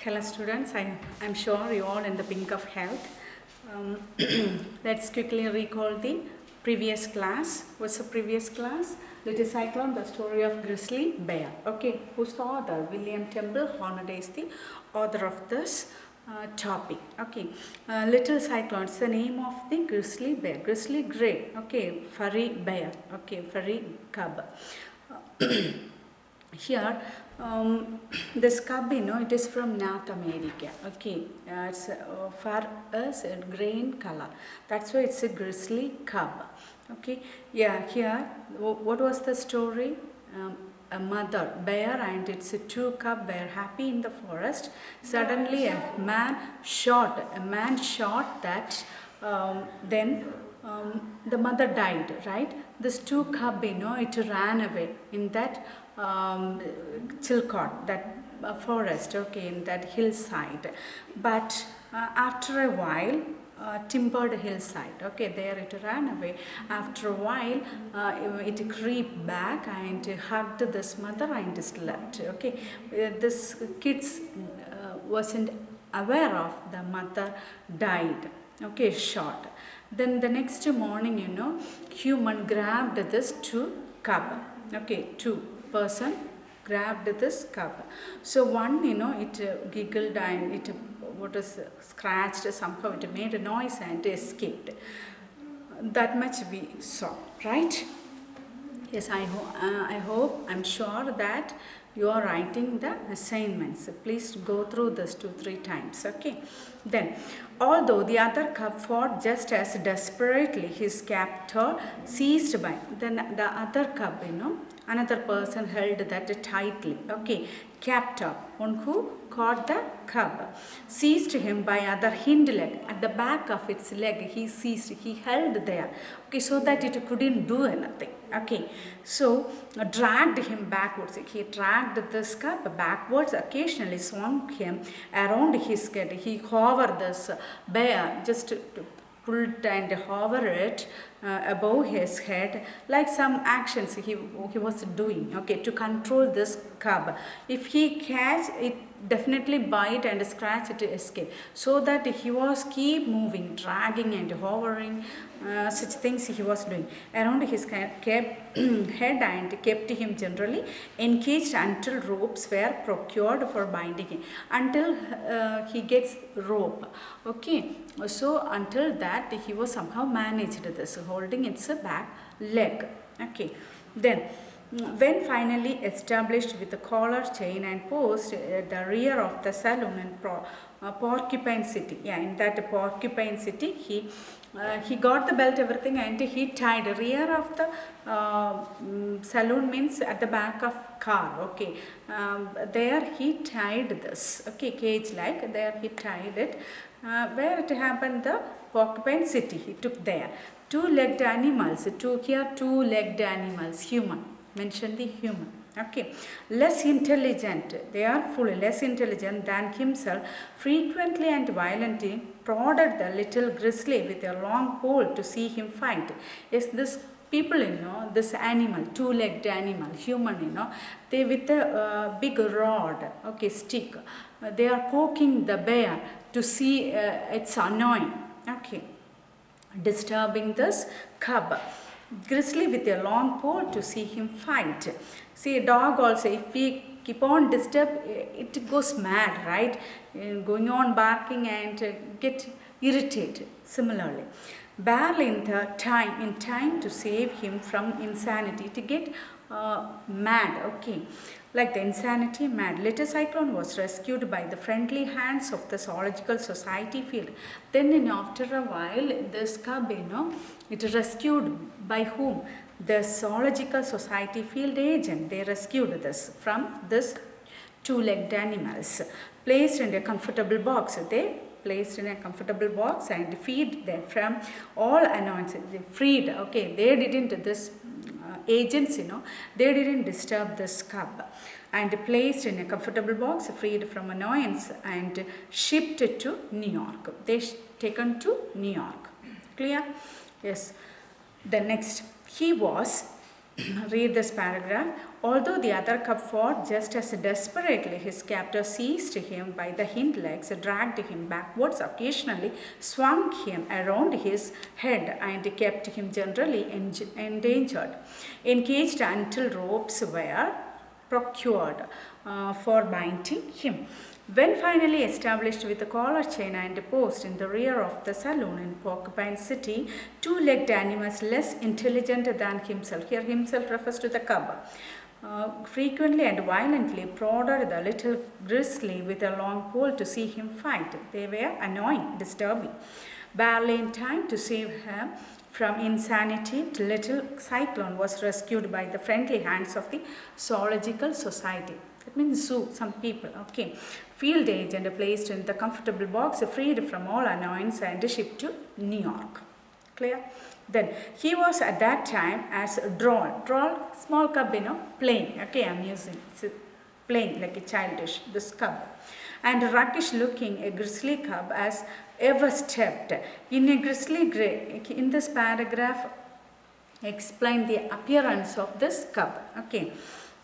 Hello students, I'm sure you all in the pink of health. Um, let's quickly recall the previous class. What's the previous class? Little Cyclone, the story of Grizzly Bear. Okay, who's the author? William Temple Hornaday is the author of this topic. Okay, Little Cyclone, it's the name of the grizzly bear. Grizzly gray, okay, furry bear, okay, furry cub. Here this cub, it is from North America. Okay, it's for us a gray in color, that's why it's a grizzly cub. Okay, yeah, here what was the story? A mother bear and its two cubs were happy in the forest. Suddenly a man shot that then the mother died, right? This two cub, it ran away in that Chilcot, that forest, okay, in that hillside. But after a while, timbered hillside, okay, there it ran away. After a while, it crept back and hugged this mother and slept. Okay, this kids wasn't aware of the mother died. Okay, shot. Then the next morning, human grabbed this two cub. Okay, two person grabbed this cub. So one, it giggled and it scratched, somehow it made a noise and escaped. That much we saw, right? Yes, I'm sure that you are writing the assignments. Please go through this 2-3 times. Okay. Then, although the other cub fought just as desperately, his captor seized by. Then the other cub, another person held that tightly. Okay, captor, one who caught the cub, seized him by other hind leg. At the back of its leg, he held there. Okay, so that it couldn't do anything. Okay, so dragged him backwards. He dragged this cub backwards, occasionally swung him around his head. He hovered this bear, just to pulled and hover it above his head, like some actions he was doing, okay, to control this cub. If he catch it, definitely bite and scratch it to escape, so that he was keep moving, dragging and hovering, such things he was doing around his head and kept him generally engaged until ropes were procured for binding him, until he gets rope. Okay, so until that he was somehow managed this, holding its back leg. Okay, then when finally established with the collar, chain and post at the rear of the saloon in Porcupine City. Yeah, in that Porcupine City, he got the belt, everything, and he tied rear of the saloon, means at the back of car. Okay, there he tied this. Okay, cage like, there he tied it. Where it happened, the Porcupine City, he took there. Two-legged animals, two-legged animals, human. Mention the human. Okay, less intelligent, they are fully less intelligent than himself, frequently and violently prodded the little grizzly with a long pole to see him fight. Yes, this people, this animal, two-legged animal, human, they with a big rod, okay, stick, they are poking the bear to see it's annoying, okay, disturbing this cub. Grizzly with a long pole to see him fight. See, a dog also, if we keep on disturb, it goes mad, right? Going on barking and get irritated. Similarly, barely in time to save him from insanity, to get mad. Okay, like the insanity mad. Little Cyclone was rescued by the friendly hands of the Zoological Society field. Then after a while, this cub, it rescued by whom? The Zoological Society field agent. They rescued this from this two-legged animals. Placed in a comfortable box. They placed in a comfortable box and feed them from all annoyances. They freed. Okay, they didn't, this agents, they didn't disturb this cub, and placed in a comfortable box, freed from annoyance and shipped to New York. They taken to New York. Clear? Yes. The next, he was, read this paragraph, although the other cub fought just as desperately, his captor seized him by the hind legs, dragged him backwards, occasionally swung him around his head, and kept him generally endangered, encaged until ropes were procured for binding him. When finally established with a collar chain and a post in the rear of the saloon in Porcupine City, two-legged animals less intelligent than himself, here himself refers to the cub, frequently and violently prodded the little grizzly with a long pole to see him fight. They were annoying, disturbing. Barely in time to save him from insanity, little Cyclone was rescued by the friendly hands of the Zoological Society. That means zoo, some people, okay. Field agent placed in the comfortable box, freed from all annoyance and shipped to New York. Clear? Then he was at that time as a droll, small cub, playing, okay, I'm using, playing like a childish, this cub. And rakish looking, a grizzly cub as ever stepped. In a grizzly gray, in this paragraph, explain the appearance of this cub, okay.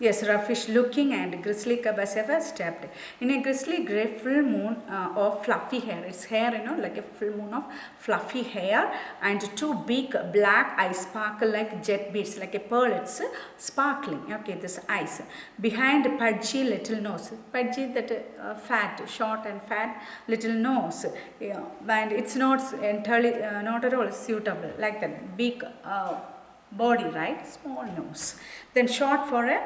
Yes, roughish looking and grizzly cub as ever stepped. In a grizzly grey full moon of fluffy hair. Its hair, like a full moon of fluffy hair, and two big black eyes sparkle like jet beads, like a pearl. It's sparkling. Okay, this eyes. Behind pudgy little nose. Pudgy, that fat, short and fat little nose. Yeah, and it's not entirely, not at all suitable. Like that big body, right? Small nose. Then short for a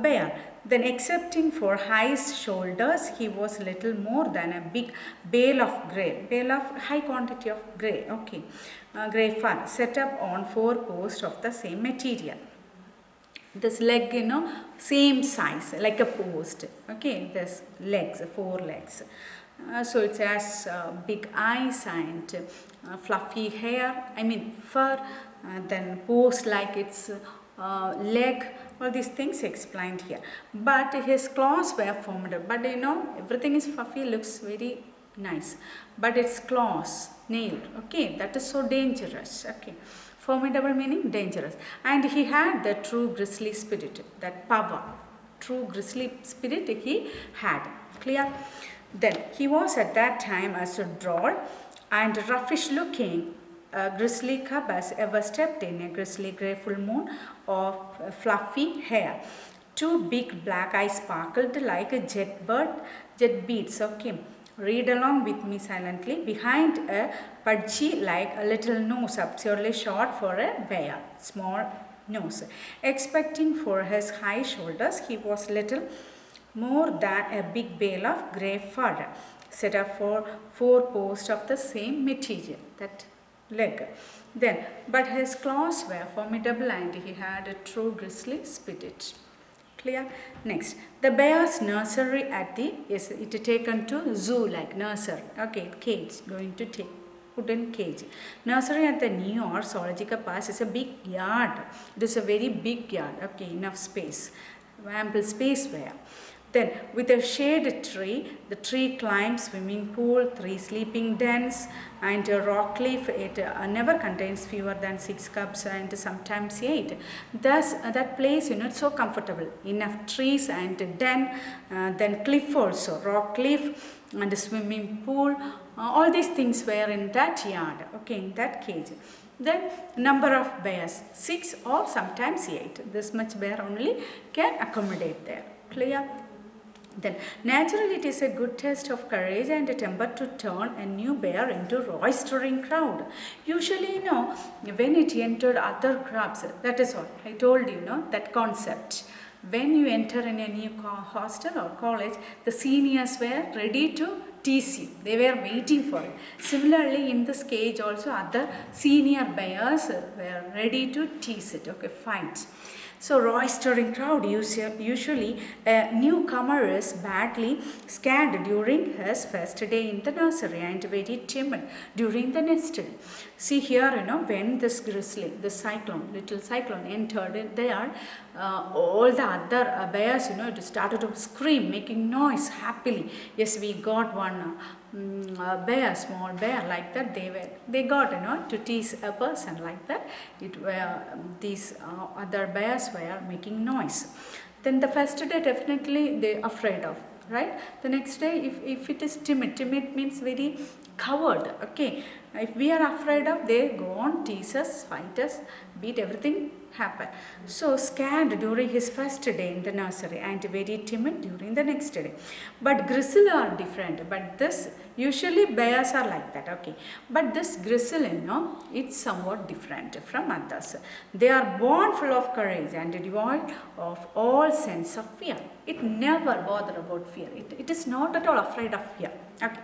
bear. Then excepting for high shoulders, he was little more than a big bale of grey, bale of high quantity of grey, okay, grey fur, set up on 4 posts of the same material. This leg, same size, like a post, okay, this legs, 4 legs. So it has big eyes and fluffy hair, fur, then post like its leg, all these things explained here. But his claws were formidable. But everything is fluffy, looks very nice. But its claws, nailed, okay, that is so dangerous, okay. Formidable meaning dangerous. And he had the true grizzly spirit, that power, true grizzly spirit he had. Clear? Then he was at that time as a droll and roughish looking grizzly cub as ever stepped in a grizzly grey full moon of fluffy hair. 2 big black eyes sparkled like a jet beads, okay. Read along with me silently. Behind a pudgy like a little nose, absurdly short for a bear, small nose. Expecting for his high shoulders, he was little more than a big bale of grey fur, set up for 4 posts of the same material, that leg. Then, but his claws were formidable and he had a true grizzly spirit. Clear? Next, the bear's nursery at the, yes, it is taken to zoo like nursery, okay, cage, going to take, put in cage. Nursery at the New York Zoological Park is a big yard. It is a very big yard, okay, enough space, ample space where. Then, with a shade tree, the tree climbed, swimming pool, 3 sleeping dens, and a rock cliff. It never contains fewer than 6 cubs and sometimes 8. Thus, that place, it's so comfortable. Enough trees and a den, then cliff also, rock cliff and a swimming pool. All these things were in that yard, okay, in that cage. Then number of bears, 6 or sometimes 8. This much bear only can accommodate there. Clear? Then, naturally, it is a good test of courage and a temper to turn a new bear into a roistering crowd. Usually, when it entered other crowds, that is all. I told you, that concept. When you enter in a new hostel or college, the seniors were ready to tease you. They were waiting for it. Similarly, in this cage also, other senior bears were ready to tease it, okay, fight. So, roistering crowd, usually a newcomer is badly scared during his first day in the nursery and very timid during the next day. See here, when this grizzly, the cyclone, little cyclone entered there, all the other bears, it started to scream, making noise happily. Yes, we got one bear, small bear like that. They got, to tease a person like that. These other bears were making noise. Then the first day definitely they afraid of, right? The next day, if it is timid means very coward. Okay, if we are afraid of, they go on, tease us, fight us, beat, everything happen. So scared during his first day in the nursery and very timid during the next day. But Grizzle are different. But this, usually bears are like that. Okay, but this Grizzle, it's somewhat different from others. They are born full of courage and devoid of all sense of fear. It never bother about fear. It is not at all afraid of fear. Okay.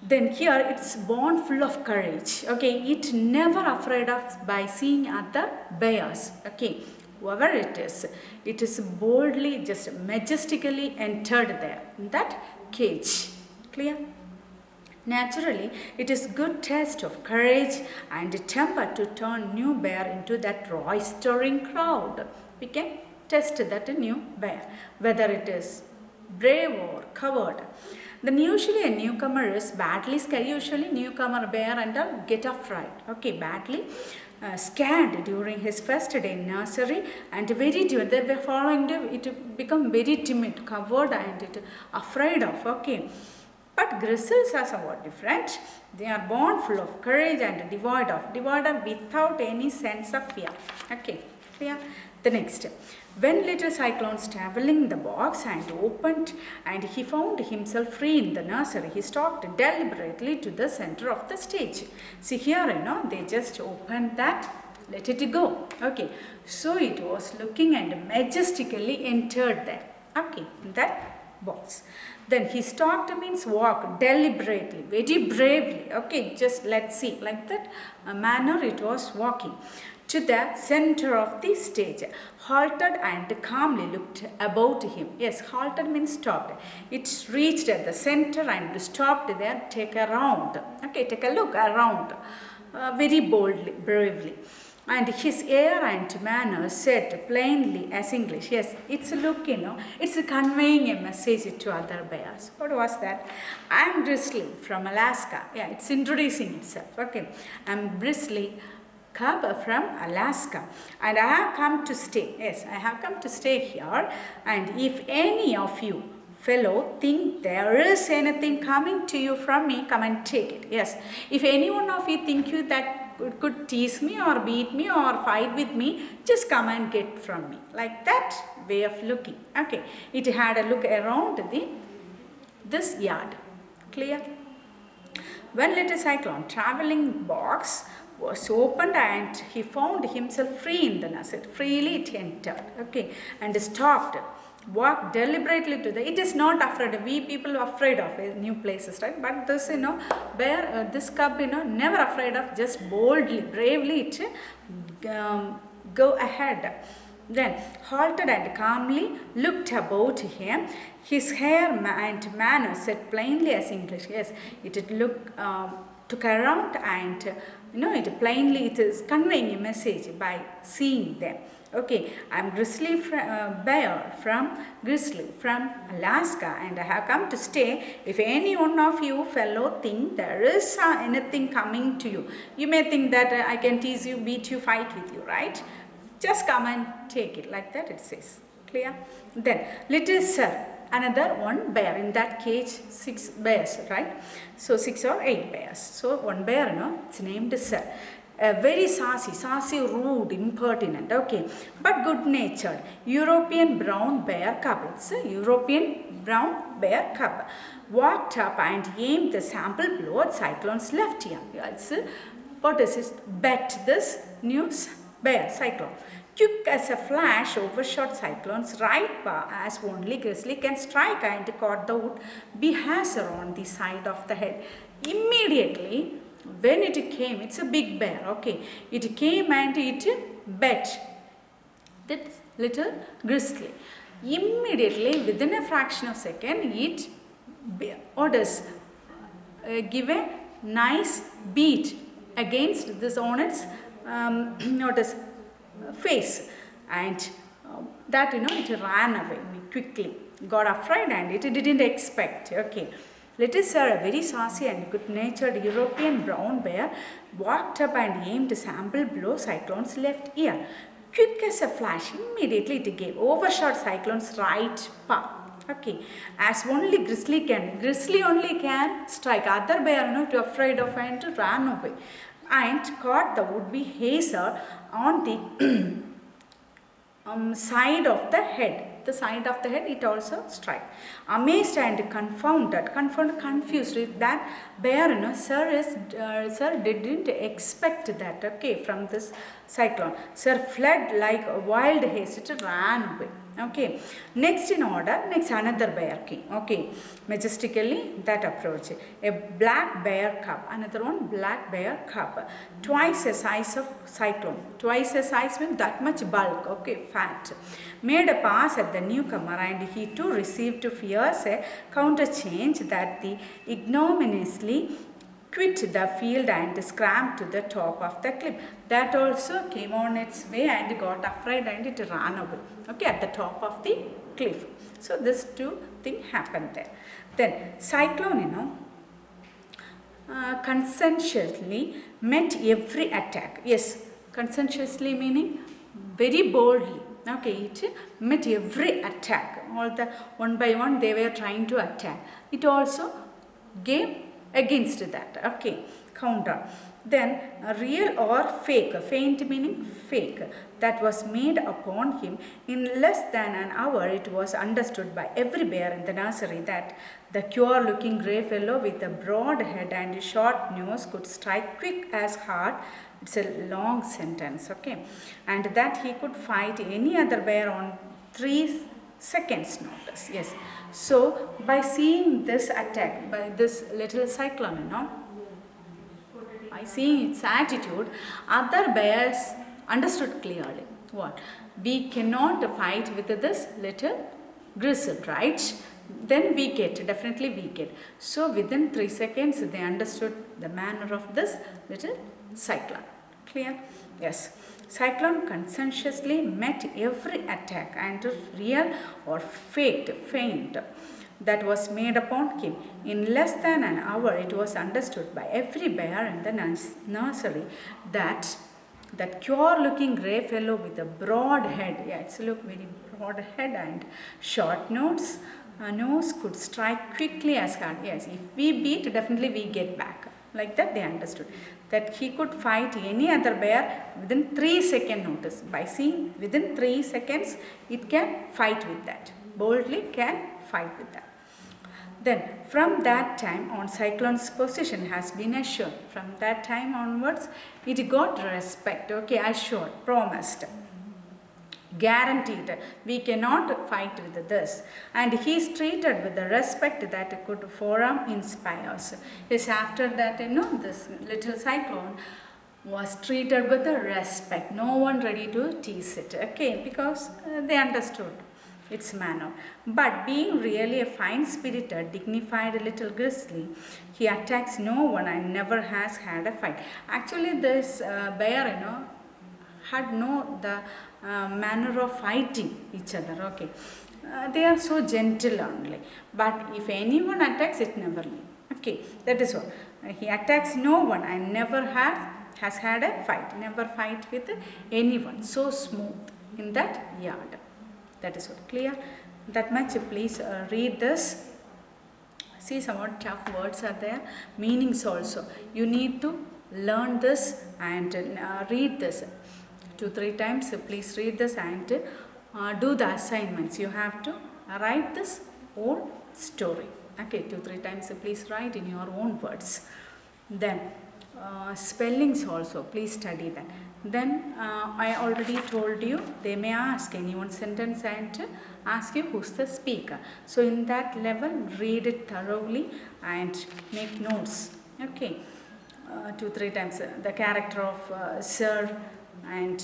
Then here it's born full of courage. Okay, it never afraid of by seeing other bears. Okay, whoever it is boldly, just majestically entered there in that cage. Clear? Naturally, it is good test of courage and temper to turn new bear into that roistering crowd. We can test that new bear, whether it is brave or coward. Then usually a newcomer is badly scared. Usually newcomer bear and get afraid. Okay, badly scared during his first day in nursery and very timid. They were following it become very timid, coward and it afraid of. Okay. But grizzles are somewhat different. They are born full of courage and devoid of without any sense of fear. Okay, clear? The next, when little Cyclone was traveling the box and opened and he found himself free in the nursery, he stalked deliberately to the center of the stage. See here, they just opened that, let it go. Okay, so it was looking and majestically entered there. Okay, that box. Then he stalked means walk deliberately, very bravely. Okay, just let's see, like that manner it was walking to the center of the stage, halted and calmly looked about him. Yes, halted means stopped. It reached at the center and stopped there, take a round. Okay, take a look around, very boldly, bravely. And his air and manner said plainly as English. Yes, it's a look, it's conveying a message to other bears. What was that? I'm Grizzly from Alaska. Yeah, it's introducing itself. Okay, I'm Grizzly cub from Alaska and I have come to stay. Yes, I have come to stay here, and if any of you fellow think there is anything coming to you from me, come and take it. Yes, if any one of you think you that could tease me or beat me or fight with me, just come and get from me. Like that way of looking. Okay, it had a look around this yard. Clear? When little Cyclone traveling box was opened and he found himself free in the nursery. Freely it entered. Okay, and stopped. Walked deliberately to the. It is not afraid. We people are afraid of new places, right? But this, bear, this cub, never afraid of. Just boldly, bravely, it go ahead. Then halted and calmly looked about him. His hair and manner said plainly as English. Yes, it took around and it plainly it is conveying a message by seeing them. Okay, I'm Grizzly bear from Alaska and I have come to stay. If any one of you fellow think there is anything coming to you, you may think that I can tease you, beat you, fight with you, right? Just come and take it, like that it says. Clear? Then little sir, another one bear. In that cage 6 bears, right? So 6 or 8 bears. So one bear, it's named sir. Very saucy, rude, impertinent, okay, but good-natured. European brown bear cub. It's a European brown bear cub. Walked up and aimed the sample blow at Cyclone's left ear. It's what is it? Bet this new bear, Cyclone. Quick as a flash, overshot Cyclone's right paw as only Grizzly can strike and caught the would-be hazer on the side of the head. Immediately, when it came, it's a big bear, okay, it came and it bet that little Grizzly. Immediately, within a fraction of a second, it give a nice beat against this on its face, and that it ran away quickly, got afraid, and it didn't expect. Okay. Little Sir, a very saucy and good-natured European brown bear, walked up and aimed a sample blow Cyclone's left ear. Quick as a flash, immediately it gave, overshot Cyclone's right paw. Okay, as only Grizzly can. Grizzly only can strike. Other bear, too afraid of and ran away, and caught the would-be hazer on the side of the head. The side of the head it also struck. Amazed and confused that bear, sir didn't expect that. Okay, from this cyclone. Sir fled like a wild haste, it ran away. Okay, next in order, next another bear came. Okay, majestically that approach. A black bear cub, another one black bear cub, twice the size of Cyclone, twice the size with that much bulk. Okay, fat, made a pass at the newcomer, and he too received fierce a counter change that the ignominiously quit the field and scrambled to the top of the cliff. That also came on its way and got afraid and it ran away. Okay, at the top of the cliff. So this two thing happened there. Then Cyclone, conscientiously met every attack. Yes, conscientiously meaning very boldly. Okay, it met every attack. All the one by one they were trying to attack. It also gave against that. Okay, counter. Then real or fake, feint meaning fake, that was made upon him in less than an hour. It was understood by every bear in the nursery that the queer looking grey fellow with a broad head and short nose could strike quick as hard. It's a long sentence. Okay, and that he could fight any other bear on 3 seconds notice. Yes, so by seeing this attack by this little cyclone, by seeing its attitude, other bears understood clearly what we cannot fight with this little grizzle, right? Then we get, definitely we get. So within 3 seconds they understood the manner of this little cyclone. Clear? Yes. Cyclone conscientiously met every attack and real or faked feint that was made upon him. In less than an hour it was understood by every bear in the nursery that that queer looking grey fellow with a broad head, yeah, it's a look very broad head and short nose could strike quickly as hard. Yes, if we beat, definitely we get back. Like that they understood that he could fight any other bear within 3 second notice. By seeing within 3 seconds it can fight with that, boldly can fight with that. Then from that time on, Cyclone's position has been assured. From that time onwards it got respect. Okay, assured, promised, guaranteed. We cannot fight with this, and he is treated with the respect that good forum inspires. Yes, after that, this little cyclone was treated with the respect. No one ready to tease it. Okay, because they understood its manner. But being really a fine-spirited, dignified little grizzly, he attacks no one and never has had a fight. Actually, this bear, had no the manner of fighting each other. Okay, they are so gentle only, but if anyone attacks it never leave. Okay, that is all. He attacks no one and never has had a fight, never fight with anyone. So smooth in that yard. That is what. Clear? That much. Please read this. See, somewhat tough words are there, meanings also. You need to learn this and read this 2-3 times. Please read this and do the assignments. You have to write this whole story. Okay, 2-3 times. Please write in your own words. Then spellings also, please study that. Then I already told you, they may ask any one sentence and ask you who's the speaker. So in that level, read it thoroughly and make notes. Okay, 2-3 times. The character of Sir and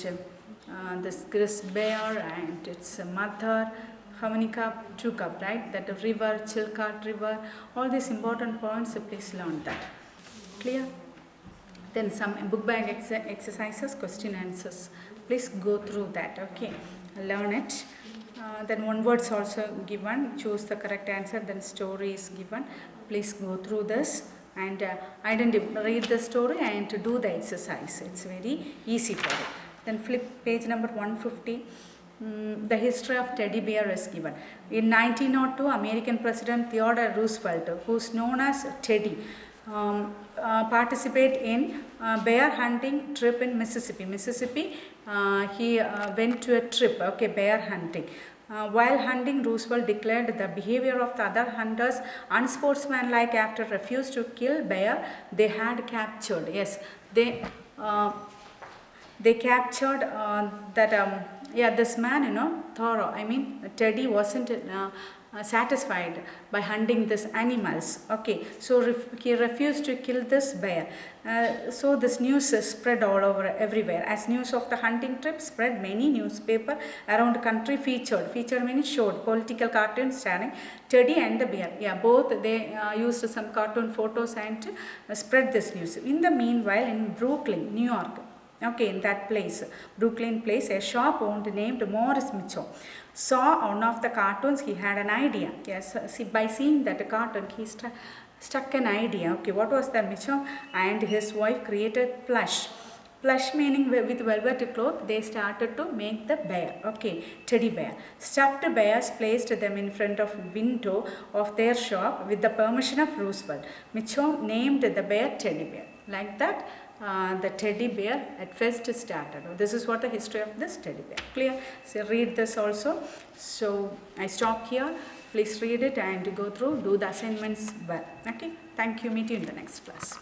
this Gris bear and its mother. How many cup? 2 cup, right? That the river, Chilkat river. All these important points, please learn that. Clear? Then some book bag exercises, question answers. Please go through that. Okay. learn it. Then one words also given, choose the correct answer, then story is given. Please go through this and read the story and do the exercise. It's very easy for you. Then flip page number 150. The history of teddy bear is given. In 1902, American President Theodore Roosevelt, who's known as Teddy, participate in bear hunting trip in Mississippi. He went to a trip, okay, bear hunting. While hunting, Roosevelt declared the behavior of the other hunters unsportsmanlike after refused to kill bear they had captured. Yes, they captured this man, thorough. I mean, Teddy wasn't satisfied by hunting these animals. Okay, so he refused to kill this bear. So this news spread all over everywhere. As news of the hunting trip spread, many newspaper around the country featured means showed political cartoons starring Teddy and the bear. Yeah, both they used some cartoon photos and spread this news. In the meanwhile, in Brooklyn, New York, okay, in that place, Brooklyn place, a shop owned named Morris Mitchell saw one of the cartoons. He had an idea. Yes, by seeing that cartoon, he struck an idea. Okay, what was that? Mitchell and his wife created plush. Plush meaning with velvet cloth, they started to make the bear, okay, teddy bear. Stuffed bears placed them in front of window of their shop with the permission of Roosevelt. Mitchell named the bear teddy bear. Like that, the teddy bear at first started. This is what the history of this teddy bear. Clear? So read this also. So I stop here. Please read it and go through. Do the assignments well. Okay. Thank you. Meet you in the next class.